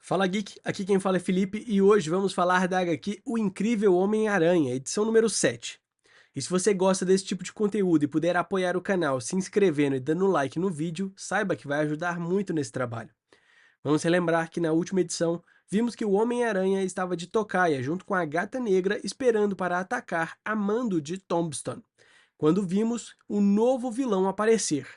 Fala Geek, aqui quem fala é Felipe e hoje vamos falar da HQ O Incrível Homem-Aranha, edição número 7. E se você gosta desse tipo de conteúdo e puder apoiar o canal se inscrevendo e dando like no vídeo, saiba que vai ajudar muito nesse trabalho. Vamos relembrar que na última edição vimos que o Homem-Aranha estava de tocaia junto com a Gata Negra esperando para atacar a mando de Tombstone, quando vimos o novo vilão aparecer,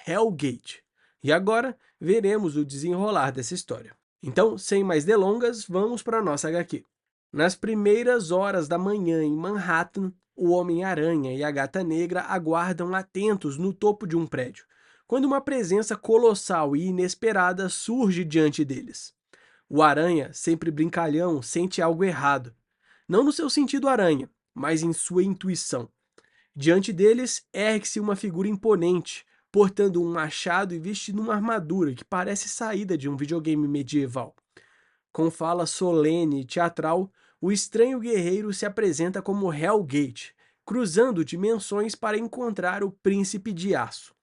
Hellgate. E agora veremos o desenrolar dessa história. Então, sem mais delongas, vamos para a nossa HQ. Nas primeiras horas da manhã em Manhattan, o Homem-Aranha e a Gata Negra aguardam atentos no topo de um prédio, quando uma presença colossal e inesperada surge diante deles. O Aranha, sempre brincalhão, sente algo errado. Não no seu sentido aranha, mas em sua intuição. Diante deles, ergue-se uma figura imponente, portando um machado e vestindo uma armadura que parece saída de um videogame medieval. Com fala solene e teatral, o estranho guerreiro se apresenta como Hellgate, cruzando dimensões para encontrar o Príncipe de Aço.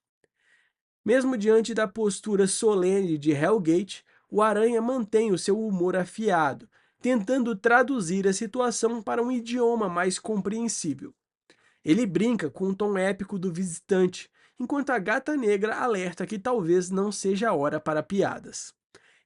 Mesmo diante da postura solene de Hellgate, o Aranha mantém o seu humor afiado, tentando traduzir a situação para um idioma mais compreensível. Ele brinca com o tom épico do visitante, enquanto a Gata Negra alerta que talvez não seja a hora para piadas.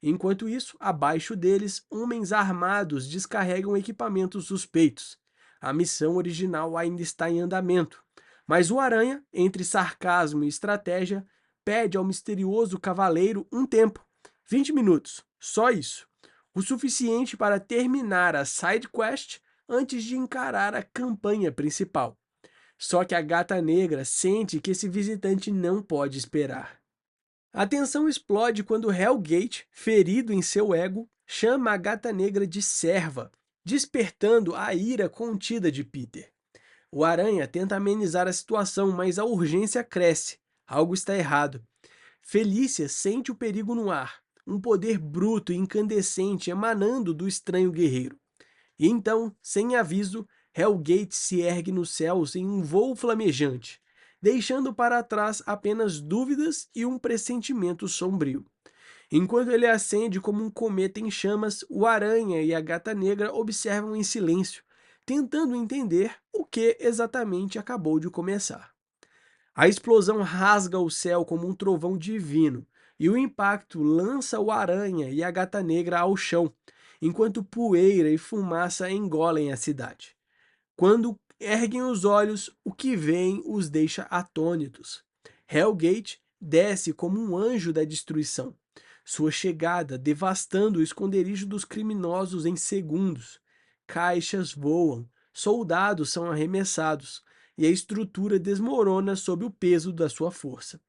Enquanto isso, abaixo deles, homens armados descarregam equipamentos suspeitos. A missão original ainda está em andamento, mas o Aranha, entre sarcasmo e estratégia, pede ao misterioso cavaleiro um tempo, 20 minutos, só isso, o suficiente para terminar a side quest antes de encarar a campanha principal. Só que a Gata Negra sente que esse visitante não pode esperar. A tensão explode quando Hellgate, ferido em seu ego, chama a Gata Negra de serva, despertando a ira contida de Peter. O Aranha tenta amenizar a situação, mas a urgência cresce. Algo está errado. Felícia sente o perigo no ar, um poder bruto e incandescente emanando do estranho guerreiro. E então, sem aviso, Hellgate se ergue nos céus em um voo flamejante, deixando para trás apenas dúvidas e um pressentimento sombrio. Enquanto ele acende como um cometa em chamas, o Aranha e a Gata Negra observam em silêncio, tentando entender o que exatamente acabou de começar. A explosão rasga o céu como um trovão divino, e o impacto lança o Aranha e a Gata Negra ao chão, enquanto poeira e fumaça engolem a cidade. Quando erguem os olhos, o que veem os deixa atônitos. Hellgate desce como um anjo da destruição, sua chegada devastando o esconderijo dos criminosos em segundos. Caixas voam, soldados são arremessados, e a estrutura desmorona sob o peso da sua força.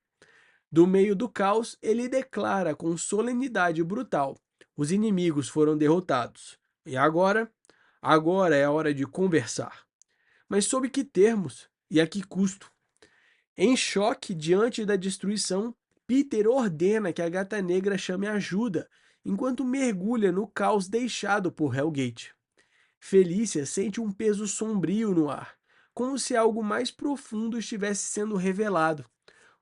Do meio do caos, ele declara com solenidade brutal: os inimigos foram derrotados. E agora? Agora é a hora de conversar. Mas sob que termos e a que custo? Em choque diante da destruição, Peter ordena que a Gata Negra chame ajuda, enquanto mergulha no caos deixado por Hellgate. Felícia sente um peso sombrio no ar, como se algo mais profundo estivesse sendo revelado.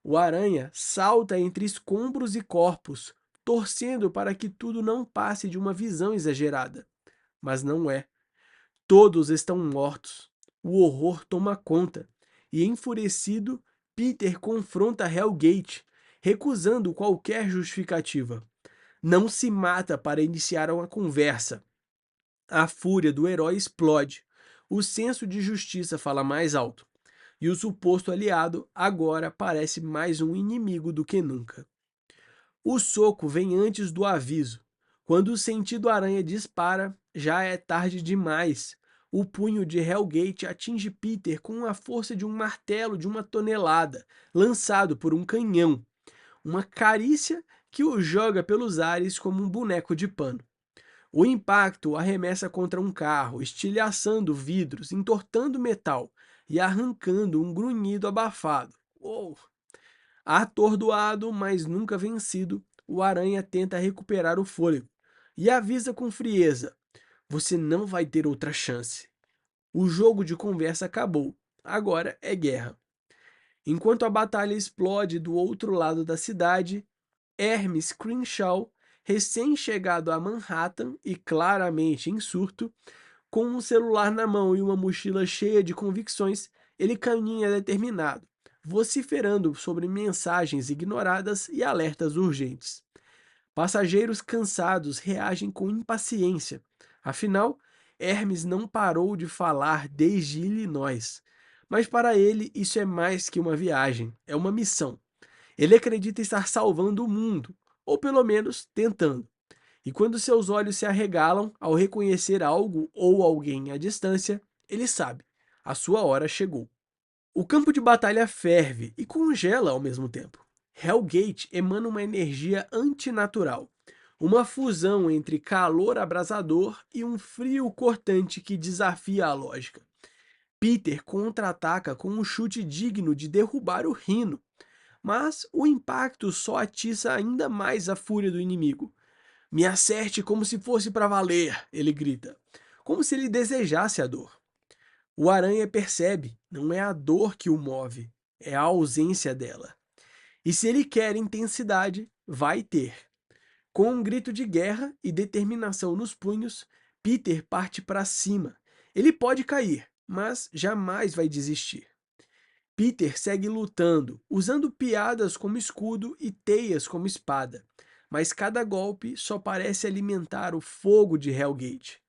O Aranha salta entre escombros e corpos, torcendo para que tudo não passe de uma visão exagerada. Mas não é. Todos estão mortos. O horror toma conta, e enfurecido, Peter confronta Hellgate, recusando qualquer justificativa. Não se mata para iniciar uma conversa. A fúria do herói explode. O senso de justiça fala mais alto. E o suposto aliado agora parece mais um inimigo do que nunca. O soco vem antes do aviso. Quando o sentido aranha dispara, já é tarde demais. O punho de Hellgate atinge Peter com a força de um martelo de 1 tonelada, lançado por um canhão. Uma carícia que o joga pelos ares como um boneco de pano. O impacto o arremessa contra um carro, estilhaçando vidros, entortando metal e arrancando um grunhido abafado. Uou! Atordoado, mas nunca vencido, o Aranha tenta recuperar o fôlego e avisa com frieza: você não vai ter outra chance. O jogo de conversa acabou. Agora é guerra. Enquanto a batalha explode do outro lado da cidade, Hermes Crenshaw recém-chegado a Manhattan e claramente em surto, com um celular na mão e uma mochila cheia de convicções, ele caminha determinado, vociferando sobre mensagens ignoradas e alertas urgentes. Passageiros cansados reagem com impaciência. Afinal, Hermes não parou de falar desde Illinois. Mas para ele, isso é mais que uma viagem, é uma missão. Ele acredita estar salvando o mundo, ou pelo menos tentando. E quando seus olhos se arregalam ao reconhecer algo ou alguém à distância, ele sabe: a sua hora chegou. O campo de batalha ferve e congela ao mesmo tempo. Hellgate emana uma energia antinatural, uma fusão entre calor abrasador e um frio cortante que desafia a lógica. Peter contra-ataca com um chute digno de derrubar o Rhino, mas o impacto só atiça ainda mais a fúria do inimigo. Me acerte como se fosse para valer, ele grita, como se ele desejasse a dor. O aranha percebe, não é a dor que o move, é a ausência dela. E se ele quer intensidade, vai ter. Com um grito de guerra e determinação nos punhos, Peter parte para cima. Ele pode cair, mas jamais vai desistir. Peter segue lutando, usando piadas como escudo e teias como espada, mas cada golpe só parece alimentar o fogo de Hellgate.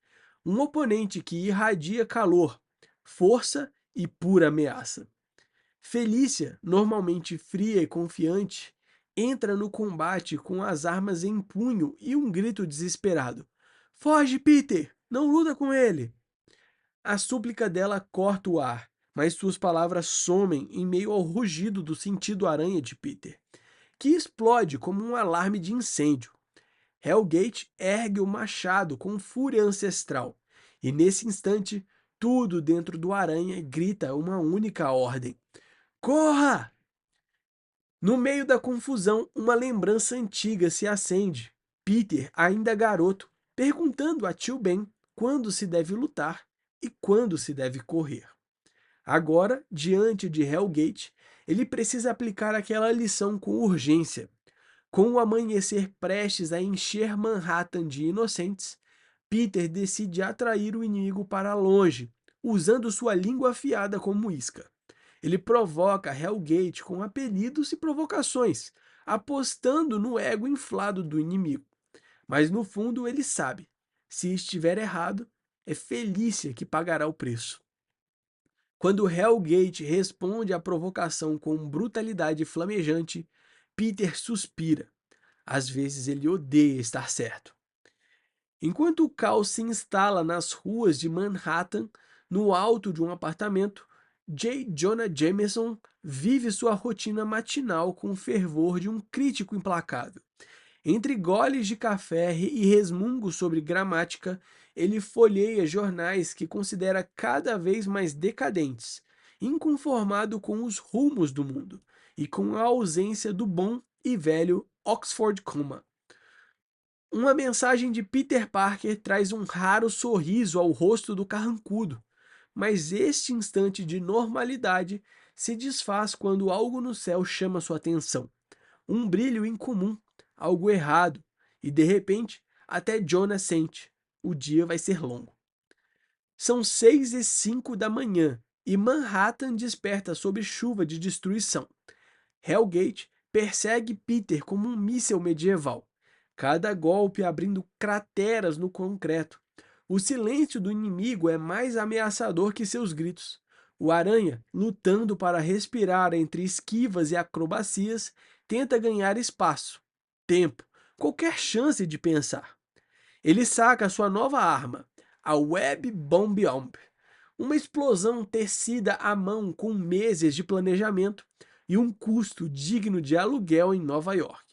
Um oponente que irradia calor, força e pura ameaça. Felícia, normalmente fria e confiante, entra no combate com as armas em punho e um grito desesperado: Foge, Peter! Não luta com ele! A súplica dela corta o ar, mas suas palavras somem em meio ao rugido do sentido aranha de Peter, que explode como um alarme de incêndio. Hellgate ergue o machado com fúria ancestral, e nesse instante, tudo dentro do aranha grita uma única ordem: Corra! No meio da confusão, uma lembrança antiga se acende. Peter, ainda garoto, perguntando a tio Ben quando se deve lutar e quando se deve correr. Agora, diante de Hellgate, ele precisa aplicar aquela lição com urgência. Com o amanhecer prestes a encher Manhattan de inocentes, Peter decide atrair o inimigo para longe, usando sua língua afiada como isca. Ele provoca Hellgate com apelidos e provocações, apostando no ego inflado do inimigo. Mas no fundo ele sabe, se estiver errado, é Felícia que pagará o preço. Quando Hellgate responde à provocação com brutalidade flamejante, Peter suspira. Às vezes ele odeia estar certo. Enquanto o caos se instala nas ruas de Manhattan, no alto de um apartamento, J. Jonah Jameson vive sua rotina matinal com o fervor de um crítico implacável. Entre goles de café e resmungos sobre gramática, ele folheia jornais que considera cada vez mais decadentes, inconformado com os rumos do mundo e com a ausência do bom e velho Oxford Comma. Uma mensagem de Peter Parker traz um raro sorriso ao rosto do carrancudo, mas este instante de normalidade se desfaz quando algo no céu chama sua atenção. Um brilho incomum, algo errado, e de repente até Jonah sente: o dia vai ser longo. São 6:05 da manhã e Manhattan desperta sob chuva de destruição. Hellgate persegue Peter como um míssil medieval, cada golpe abrindo crateras no concreto. O silêncio do inimigo é mais ameaçador que seus gritos. O aranha, lutando para respirar entre esquivas e acrobacias, tenta ganhar espaço, tempo, qualquer chance de pensar. Ele saca sua nova arma, a Web Bomb Omb, uma explosão tecida à mão com meses de planejamento e um custo digno de aluguel em Nova York.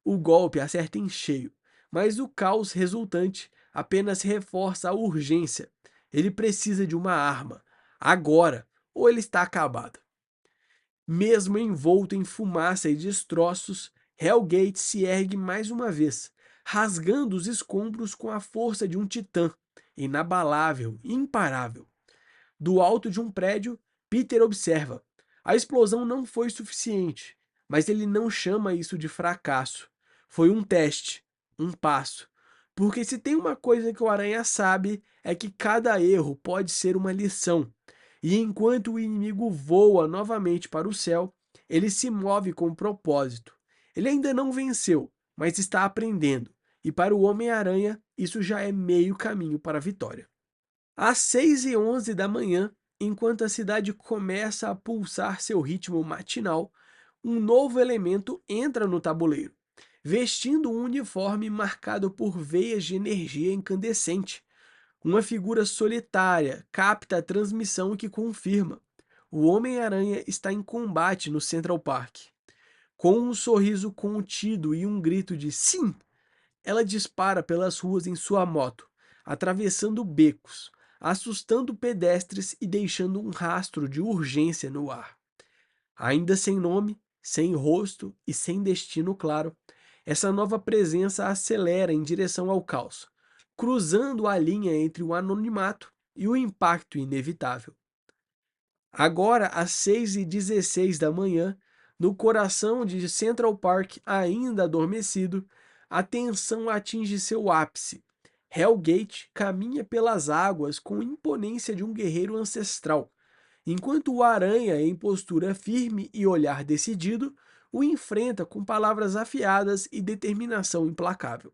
O golpe acerta em cheio, mas o caos resultante apenas reforça a urgência. Ele precisa de uma arma, agora, ou ele está acabado. Mesmo envolto em fumaça e destroços, Hellgate se ergue mais uma vez, rasgando os escombros com a força de um titã, inabalável, imparável. Do alto de um prédio, Peter observa. A explosão não foi suficiente, mas ele não chama isso de fracasso. Foi um teste. um passo. Porque se tem uma coisa que o Aranha sabe, é que cada erro pode ser uma lição. E enquanto o inimigo voa novamente para o céu, ele se move com propósito. Ele ainda não venceu, mas está aprendendo. E para o Homem-Aranha, isso já é meio caminho para a vitória. Às 6h11 da manhã, enquanto a cidade começa a pulsar seu ritmo matinal, um novo elemento entra no tabuleiro, vestindo um uniforme marcado por veias de energia incandescente. Uma figura solitária capta a transmissão que confirma: o Homem-Aranha está em combate no Central Park. Com um sorriso contido e um grito de sim, ela dispara pelas ruas em sua moto, atravessando becos, assustando pedestres e deixando um rastro de urgência no ar. Ainda sem nome, sem rosto e sem destino claro, essa nova presença acelera em direção ao caos, cruzando a linha entre o anonimato e o impacto inevitável. Agora, às 6h16 da manhã, no coração de Central Park ainda adormecido, a tensão atinge seu ápice. Hellgate caminha pelas águas com a imponência de um guerreiro ancestral, enquanto o Aranha, em postura firme e olhar decidido, o enfrenta com palavras afiadas e determinação implacável.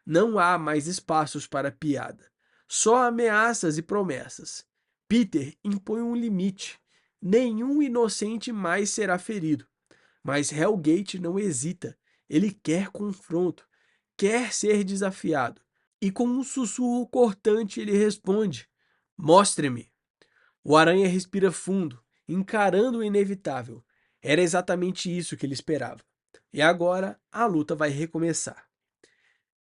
Não há mais espaços para piada, só ameaças e promessas. Peter impõe um limite. Nenhum inocente mais será ferido. Mas Hellgate não hesita. Ele quer confronto, quer ser desafiado. E com um sussurro cortante ele responde: Mostre-me. O Aranha respira fundo, encarando o inevitável. Era exatamente isso que ele esperava. E agora a luta vai recomeçar.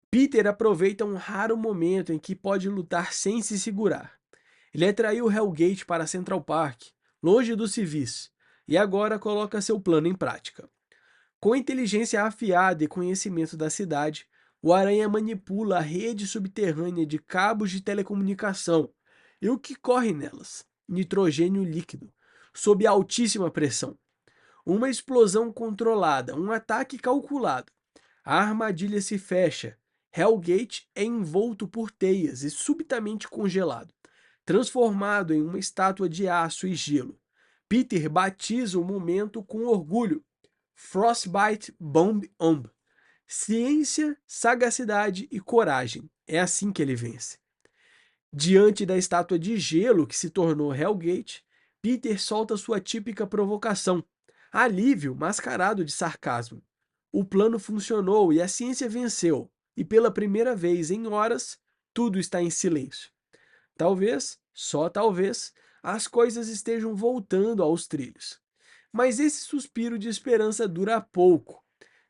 Peter aproveita um raro momento em que pode lutar sem se segurar. Ele atraiu Hellgate para Central Park, longe dos civis, e agora coloca seu plano em prática. Com inteligência afiada e conhecimento da cidade, o Aranha manipula a rede subterrânea de cabos de telecomunicação e o que corre nelas: nitrogênio líquido, sob altíssima pressão. Uma explosão controlada, um ataque calculado. A armadilha se fecha. Hellgate é envolto por teias e subitamente congelado, transformado em uma estátua de aço e gelo. Peter batiza o momento com orgulho. Frostbite Bomb Omb. Ciência, sagacidade e coragem. É assim que ele vence. Diante da estátua de gelo que se tornou Hellgate, Peter solta sua típica provocação. Alívio mascarado de sarcasmo. O plano funcionou e a ciência venceu. E pela primeira vez em horas, tudo está em silêncio. Talvez, só talvez, as coisas estejam voltando aos trilhos. Mas esse suspiro de esperança dura pouco.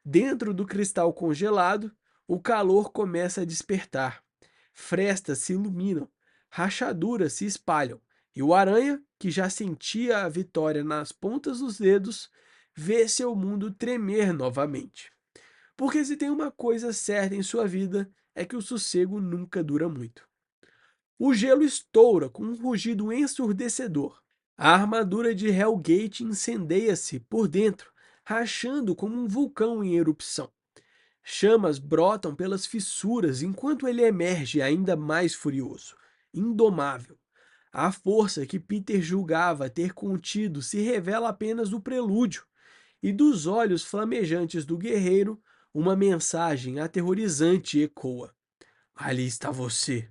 Dentro do cristal congelado, o calor começa a despertar. Frestas se iluminam, rachaduras se espalham, e o Aranha, que já sentia a vitória nas pontas dos dedos, vê seu mundo tremer novamente. Porque se tem uma coisa certa em sua vida, é que o sossego nunca dura muito. O gelo estoura com um rugido ensurdecedor. A armadura de Hellgate incendeia-se por dentro, rachando como um vulcão em erupção. Chamas brotam pelas fissuras enquanto ele emerge ainda mais furioso, indomável. A força que Peter julgava ter contido se revela apenas no prelúdio, e dos olhos flamejantes do guerreiro, uma mensagem aterrorizante ecoa: Ali está você,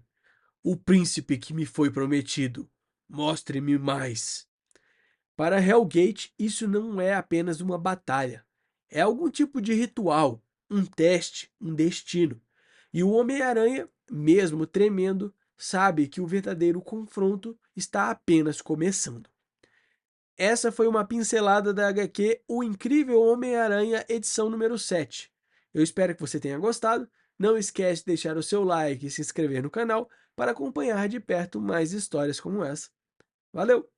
o príncipe que me foi prometido. Mostre-me mais. Para Hellgate, isso não é apenas uma batalha. É algum tipo de ritual, um teste, um destino. E o Homem-Aranha, mesmo tremendo, sabe que o verdadeiro confronto está apenas começando. Essa foi uma pincelada da HQ O Incrível Homem-Aranha, edição número 7. Eu espero que você tenha gostado. Não esquece de deixar o seu like e se inscrever no canal para acompanhar de perto mais histórias como essa. Valeu!